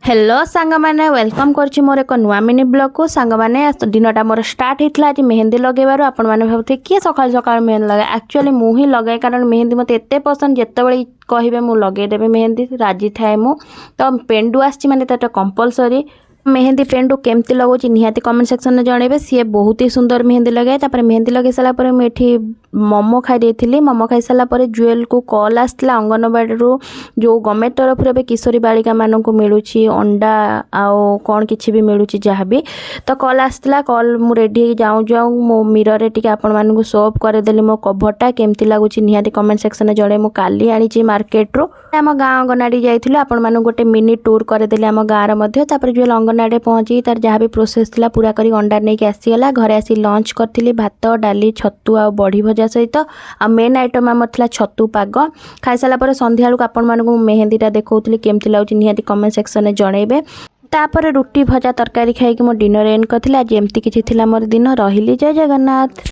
Hello सांग मैंने welcome कर मोर एक नुआ मिनी ब्लॉग को सांग मैंने दिनटा मोर स्टार्ट होता आज मेहंदी लगेबार आपण मैंने भावते किए सकाल सकाल मेहंदी लगे एक्चुअली मुझे लगे कारण मेहंदी मत एत पसंद जिते कहे मुझे लगेदेवी मेहंदी राजी थाए मु तो पेंडु आसी माने तो कंपलसरी मेहंदी पेंडु केमती लगुच निहाती कमेंट सेक्शन में जनइबे सी बहुत ही सुंदर मेहंदी लगे तापर मेहंदी लगे सारापर मुझे मोमो खाई मोमो खाई सारापर जुएल को कॉल आसला अंगनवाड़ी जो गवर्नमेंट तरफ ए किशोरी बालिका मानक मिलूँ अंडा आउ कौन किसी भी मिलूँ जहाँ भी तो कॉल आसला कॉल मु रेडी जाऊँ जाऊँ मो मिरर टे आपण मानक शो अप करदेली मो कभरटा केमती लगुच निहाती कमेंट सेक्शन में जड़े मुझे काली आनी मार्केट रू आम गाँ अंगनवाड़ी जाइलु आपण मानक गोटे मिनी टूर करदेली आम गाँव जुएल अंगनवाड़ी पहुँची तार जहाँ भी प्रोसेस थी पूरा करी अंडा नहीं आसीगला घरे आसी लंच करी भात डाली छतु आ बड़ी भजा सहित आ मेन आइटम आम था छतु पाग खाई सारापर संध्या बेलू आपण मानक मेहंदीटा देखौली केमती लगुच निहाती कमेंट सेक्शन में जनइबे तापर रुटी भजा तरकारी खाई मो डिनर एंड करथिला आज एमती किछि थिला मोर दिन रहिली जय जगन्नाथ।